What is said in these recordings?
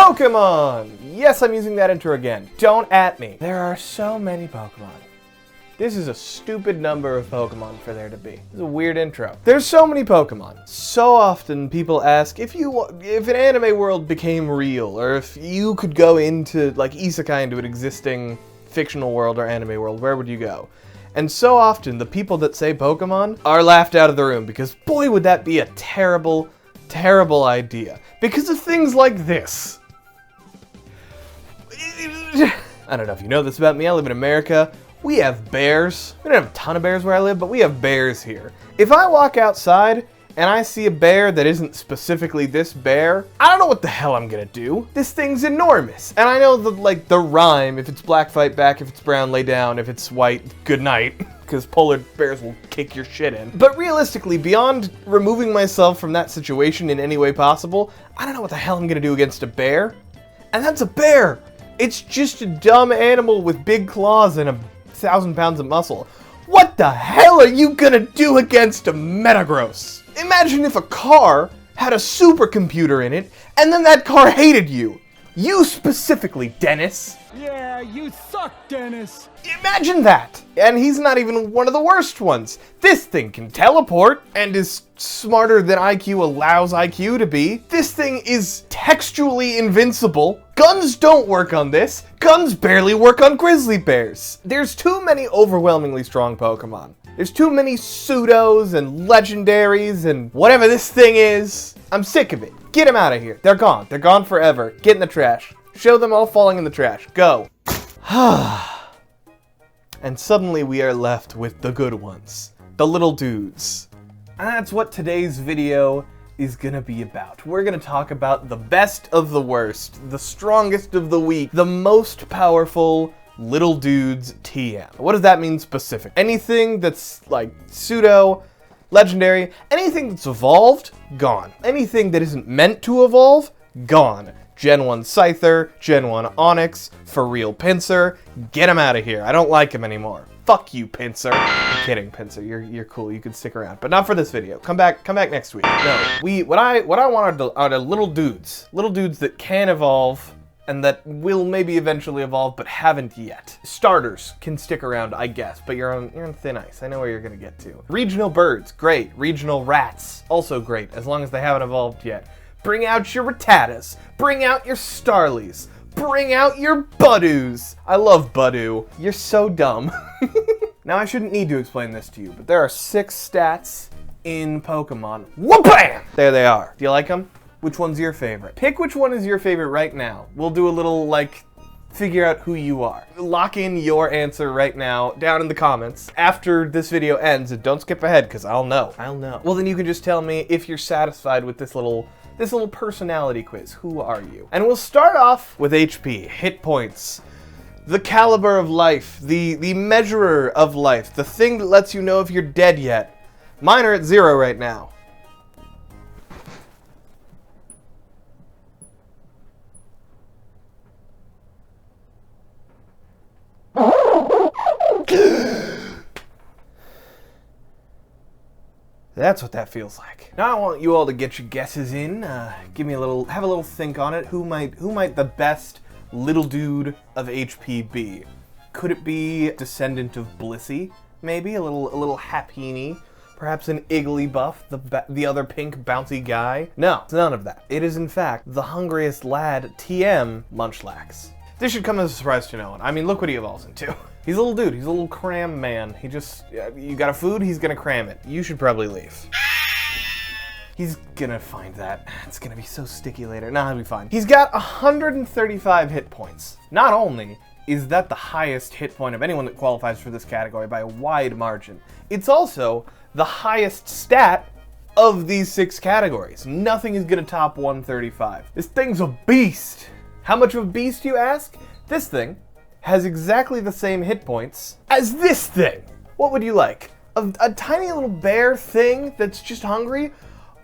Pokémon! Yes, I'm using that intro again. Don't at me. There are so many Pokémon. This is a stupid number of Pokemon for there to be. It's a weird intro. There's so many Pokemon. So often people ask if an anime world became real, or if you could go into like isekai into an existing fictional world or anime world, where would you go? And so often the people that say Pokemon are laughed out of the room because boy would that be a terrible, terrible idea. Because of things like this. I don't know if you know this about me, I live in America. We have bears. We don't have a ton of bears where I live, but we have bears here. If I walk outside and I see a bear that isn't specifically this bear, I don't know what the hell I'm gonna do. This thing's enormous. And I know the rhyme, if it's black, fight back, if it's brown, lay down, if it's white, good night, because polar bears will kick your shit in. But realistically, beyond removing myself from that situation in any way possible, I don't know what the hell I'm gonna do against a bear. And that's a bear. It's just a dumb animal with big claws and 1,000 pounds of muscle. What the hell are you gonna do against a Metagross? Imagine if a car had a supercomputer in it, and then that car hated you. You specifically, Dennis. Yeah, you suck, Dennis. Imagine that. And he's not even one of the worst ones. This thing can teleport and is smarter than IQ allows IQ to be. This thing is textually invincible. Guns don't work on this. Guns barely work on grizzly bears. There's too many overwhelmingly strong Pokemon. There's too many pseudos and legendaries and whatever this thing is. I'm sick of it. Get them out of here. They're gone. They're gone forever. Get in the trash. Show them all falling in the trash. Go. And suddenly we are left with the good ones. The little dudes. And that's what today's video is gonna be about. We're gonna talk about the best of the worst, the strongest of the weak, the most powerful little dudes TM. What does that mean specific? Anything that's like pseudo, legendary, anything that's evolved, gone. Anything that isn't meant to evolve, gone. Gen 1 Scyther, Gen 1 Onix, for real Pinsir, get him out of here. I don't like him anymore. Fuck you, Pinsir. I'm kidding, Pinsir. You're cool. You can stick around, but not for this video. Come back next week. No, what I wanted are little dudes that can evolve and that will maybe eventually evolve, but haven't yet. Starters can stick around, I guess, but you're on thin ice. I know where you're gonna get to. Regional birds, great. Regional rats, also great, as long as they haven't evolved yet. Bring out your Rattatas. Bring out your Starlies. Bring out your Budoos. I love Budoo. You're so dumb. Now, I shouldn't need to explain this to you, but there are 6 stats in Pokemon. Whoop-bam! There they are. Do you like them? Which one's your favorite? Pick which one is your favorite right now. We'll do a little, figure out who you are. Lock in your answer right now down in the comments after this video ends, and don't skip ahead, because I'll know. Well, then you can just tell me if you're satisfied with this little personality quiz. Who are you? And we'll start off with HP, hit points, the caliber of life, the measurer of life, the thing that lets you know if you're dead yet. Mine are at 0 right now. That's what that feels like. Now I want you all to get your guesses in. Have a little think on it. Who might the best little dude of HP be? Could it be descendant of Blissey? Maybe a little Happiny? Perhaps an Igglybuff, the other pink bouncy guy? No, it's none of that. It is in fact the hungriest lad TM Munchlax. This should come as a surprise to no one. I mean, look what he evolves into. He's a little dude. He's a little cram man. He just, you got a food, he's gonna cram it. You should probably leave. He's gonna find that. It's gonna be so sticky later. Nah, he'll be fine. He's got 135 hit points. Not only is that the highest hit point of anyone that qualifies for this category by a wide margin, it's also the highest stat of these 6 categories. Nothing is gonna top 135. This thing's a beast. How much of a beast, you ask? This thing has exactly the same hit points as this thing. What would you like? A tiny little bear thing that's just hungry?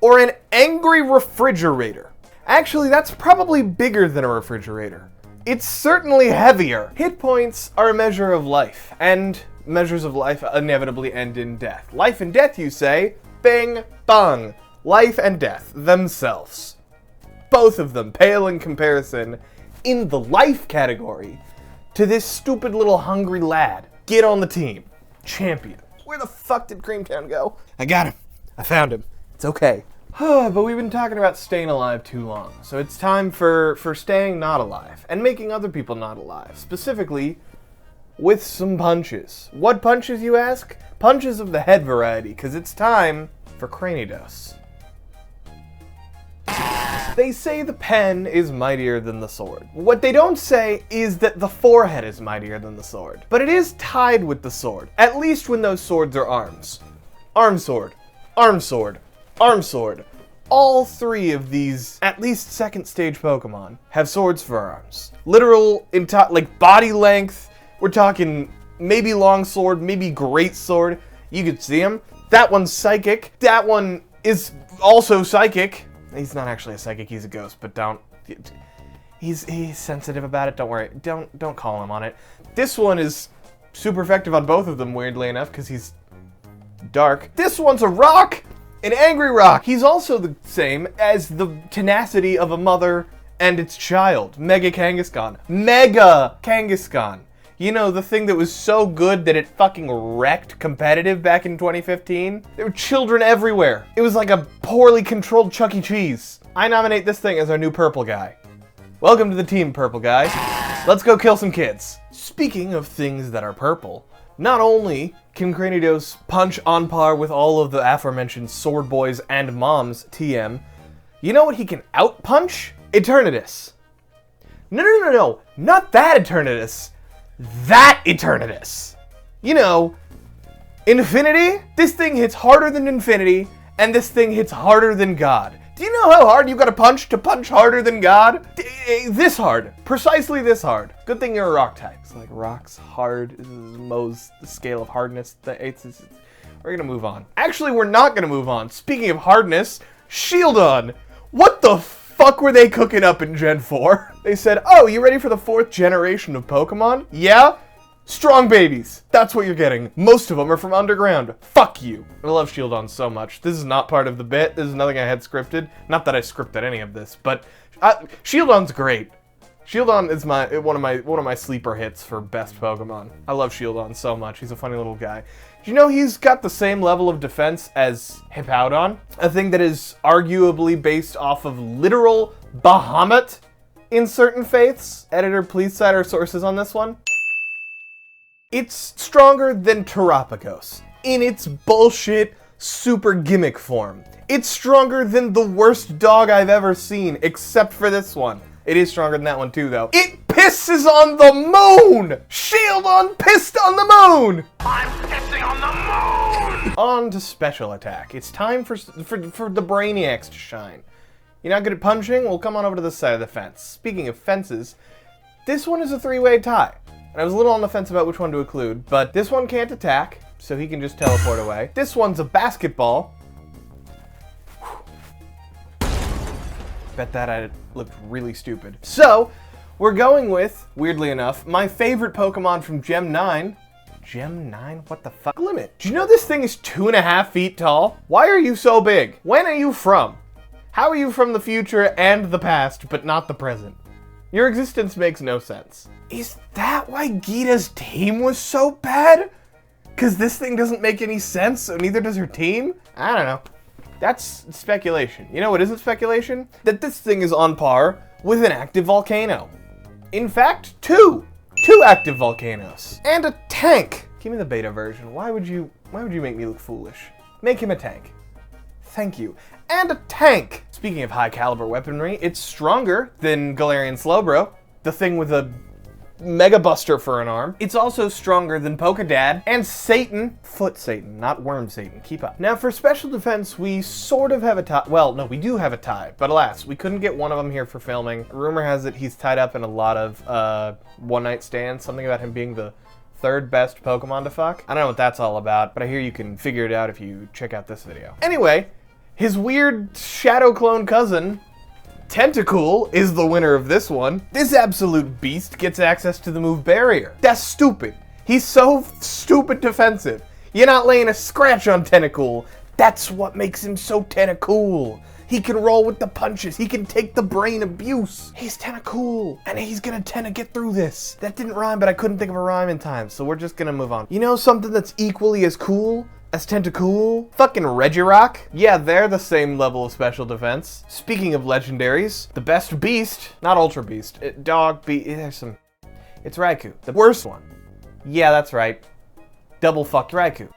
Or an angry refrigerator? Actually, that's probably bigger than a refrigerator. It's certainly heavier. Hit points are a measure of life, and measures of life inevitably end in death. Life and death, you say? Bing, bong. Life and death themselves. Both of them pale in comparison in the life category to this stupid little hungry lad. Get on the team. Champion. Where the fuck did Creamtown go? I got him. I found him. It's okay. But we've been talking about staying alive too long, so it's time for staying not alive and making other people not alive, specifically with some punches. What punches, you ask? Punches of the head variety, because it's time for Cranidos. They say the pen is mightier than the sword. What they don't say is that the forehead is mightier than the sword. But it is tied with the sword, at least when those swords are arms. Arm sword, arm sword, arm sword. All three of these, at least second stage Pokemon, have swords for arms. Literal, like body length, we're talking maybe long sword, maybe great sword. You could see him. That one's psychic. That one is also psychic. He's not actually a psychic, he's a ghost, but don't... He's sensitive about it, don't worry. Don't call him on it. This one is super effective on both of them, weirdly enough, because he's dark. This one's a rock! An angry rock! He's also the same as the tenacity of a mother and its child. Mega Kangaskhan. Mega Kangaskhan! You know, the thing that was so good that it fucking wrecked competitive back in 2015? There were children everywhere. It was like a poorly controlled Chuck E. Cheese. I nominate this thing as our new purple guy. Welcome to the team, purple guy. Let's go kill some kids. Speaking of things that are purple, not only can Cranidos punch on par with all of the aforementioned sword boys and moms, TM, you know what he can out-punch? Eternatus. No, not that Eternatus. That Eternatus. You know, Infinity? This thing hits harder than Infinity, and this thing hits harder than God. Do you know how hard you gotta punch to punch harder than God? This hard. Precisely this hard. Good thing you're a rock type. It's like rock's hard. This is Mo's scale of hardness. We're gonna move on. Actually, we're not gonna move on. Speaking of hardness, Shieldon. What the fuck were they cooking up in Gen 4? They said, oh, you ready for the 4th generation of Pokemon? Yeah? Strong babies. That's what you're getting. Most of them are from underground. Fuck you. I love Shieldon so much. This is not part of the bit. This is nothing I had scripted. Not that I scripted any of this, but Shieldon's great. Shieldon is one of my sleeper hits for best Pokemon. I love Shieldon so much. He's a funny little guy. Do you know he's got the same level of defense as Hippowdon? A thing that is arguably based off of literal Bahamut in certain faiths. Editor, please cite our sources on this one. It's stronger than Terapagos in its bullshit super gimmick form. It's stronger than the worst dog I've ever seen, except for this one. It is stronger than that one too, though. It pisses on the moon! Shieldon pissed on the moon! I'm pissing on the moon! On to special attack. It's time for the Brainiacs to shine. You're not good at punching? Well, come on over to this side of the fence. Speaking of fences, this one is a 3-way tie. And I was a little on the fence about which one to include, but this one can't attack, so he can just teleport away. This one's a basketball. Bet that I looked really stupid. So, we're going with, weirdly enough, my favorite Pokemon from Gem 9. Gem 9? What the fuck? Limit. Do you know this thing is 2.5 feet tall? Why are you so big? When are you from? How are you from the future and the past, but not the present? Your existence makes no sense. Is that why Geeta's team was so bad? Because this thing doesn't make any sense, so neither does her team? I don't know. That's speculation. You know what isn't speculation? That this thing is on par with an active volcano. In fact, two active volcanoes. And a tank. Give me the beta version. Why would you make me look foolish? Make him a tank. Thank you. And a tank! Speaking of high caliber weaponry, it's stronger than Galarian Slowbro, the thing with a Mega Buster for an arm. It's also stronger than Pokedad and Satan. Foot Satan, not Worm Satan. Keep up. Now for special defense, we sort of have a tie. Well, no, we do have a tie, but alas, we couldn't get one of them here for filming. Rumor has it he's tied up in a lot of one-night stands, something about him being the 3rd best Pokemon to fuck. I don't know what that's all about, but I hear you can figure it out if you check out this video. Anyway, his weird shadow clone cousin, Tentacool, is the winner of this one. This absolute beast gets access to the move Barrier. That's stupid. He's so stupid defensive. You're not laying a scratch on Tentacool. That's what makes him so Tentacool. He can roll with the punches. He can take the brain abuse. He's Tentacool, and he's gonna tend to get through this. That didn't rhyme, but I couldn't think of a rhyme in time, so we're just gonna move on. You know something that's equally as cool as Tentacool? Fucking Regirock. Yeah, they're the same level of special defense. Speaking of legendaries, the best beast, not Ultra Beast, Dog Beast, there's some, it's Raikou, the worst one. Yeah, that's right. Double fucked Raikou.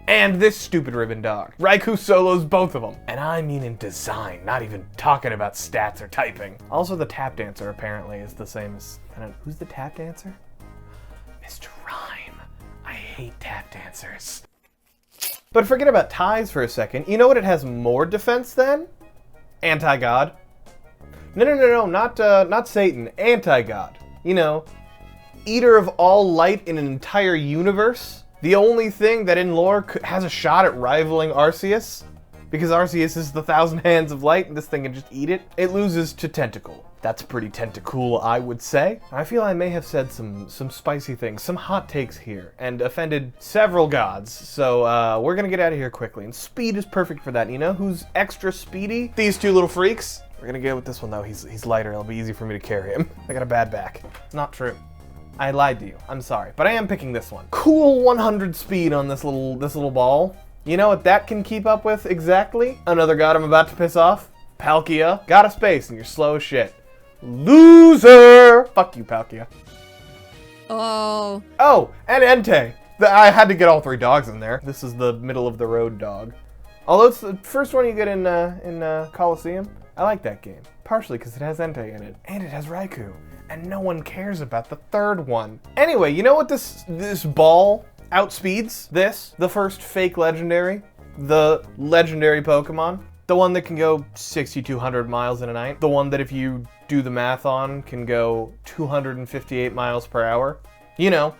And this stupid ribbon dog. Raikou solos both of them. And I mean in design, not even talking about stats or typing. Also, the tap dancer apparently is the same as, who's the tap dancer? Mr. Rhyme. I hate tap dancers. But forget about ties for a second. You know what it has more defense than? Anti-God. No, not Satan. Anti-God. You know, eater of all light in an entire universe. The only thing that in lore has a shot at rivaling Arceus, because Arceus is the 1,000 hands of light and this thing can just eat it, it loses to Tentacool. That's pretty Tentacool, I would say. I feel I may have said some spicy things, some hot takes here, and offended several gods, so we're gonna get out of here quickly, and speed is perfect for that. You know who's extra speedy? These two little freaks. We're gonna go with this one though, he's lighter, it'll be easy for me to carry him. I got a bad back. It's not true. I lied to you, I'm sorry, but I am picking this one. Cool 100 speed on this little ball. You know what that can keep up with exactly? Another god I'm about to piss off. Palkia. Got a space and you're slow as shit. Loser! Fuck you, Palkia. Oh. Oh, and Entei. I had to get all three dogs in there. This is the middle of the road dog. Although it's the first one you get in Coliseum. I like that game. Partially because it has Entei in it. And it has Raikou. And no one cares about the third one. Anyway, you know what this ball outspeeds? The first fake legendary, the legendary Pokemon, the one that can go 6,200 miles in a night, the one that if you do the math on can go 258 miles per hour. You know,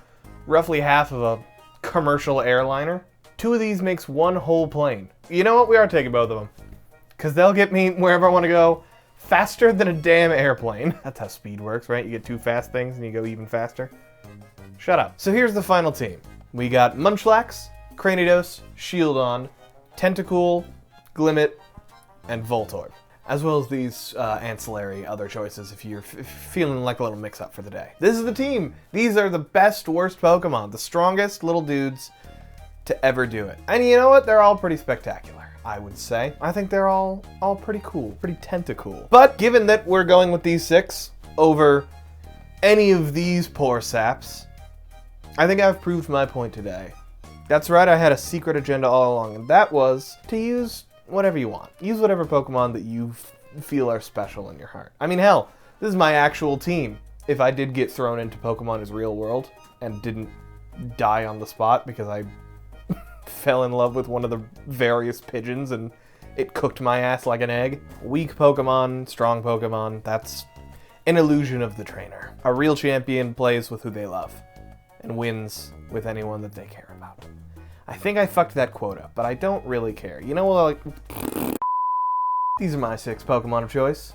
roughly half of a commercial airliner. Two of these makes one whole plane. You know what? We are taking both of them. Because they'll get me wherever I want to go. Faster than a damn airplane. That's how speed works, right? You get two fast things and you go even faster. Shut up. So here's the final team. We got Munchlax, Cranidos, Shieldon, Tentacool, Glimmet, and Voltorb. As well as these ancillary other choices if you're feeling like a little mix-up for the day. This is the team. These are the best, worst Pokemon. The strongest little dudes to ever do it. And you know what? They're all pretty spectacular, I would say. I think they're all pretty cool, pretty Tentacool. But given that we're going with these 6 over any of these poor saps, I think I've proved my point today. That's right, I had a secret agenda all along, and that was to use whatever you want. Use whatever Pokemon that you feel are special in your heart. I mean, hell, this is my actual team. If I did get thrown into Pokemon's real world and didn't die on the spot because I fell in love with one of the various pigeons and it cooked my ass like an egg. Weak Pokemon, strong Pokemon, that's an illusion of the trainer. A real champion plays with who they love and wins with anyone that they care about. I think I fucked that quote up, but I don't really care. You know what? These are my 6 Pokemon of choice.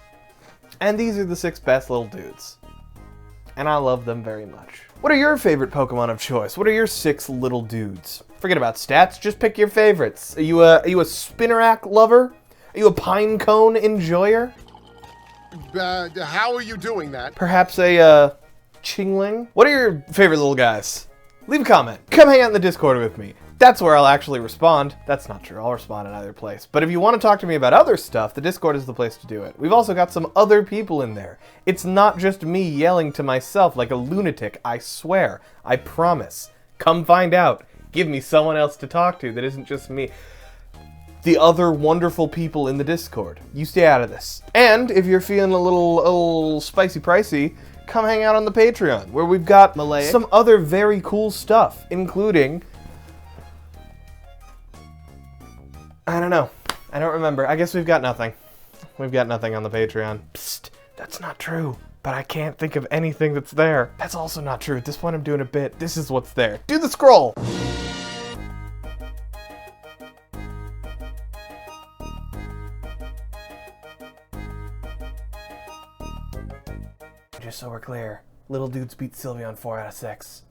And these are the 6 best little dudes. And I love them very much. What are your favorite Pokemon of choice? What are your 6 little dudes? Forget about stats, just pick your favorites. Are you a Spinarak lover? Are you a Pinecone enjoyer? How are you doing that? Perhaps a Chingling? What are your favorite little guys? Leave a comment. Come hang out in the Discord with me. That's where I'll actually respond. That's not true, I'll respond in either place. But if you want to talk to me about other stuff, the Discord is the place to do it. We've also got some other people in there. It's not just me yelling to myself like a lunatic, I swear. I promise. Come find out. Give me someone else to talk to that isn't just me. The other wonderful people in the Discord. You stay out of this. And if you're feeling a little spicy pricey, come hang out on the Patreon, where we've got some other very cool stuff, including... I don't know. I don't remember. I guess we've got nothing. We've got nothing on the Patreon. Psst, that's not true. But I can't think of anything that's there. That's also not true. At this point I'm doing a bit. This is what's there. Do the scroll! Just so we're clear, little dudes beat Sylveon 4 out of 6.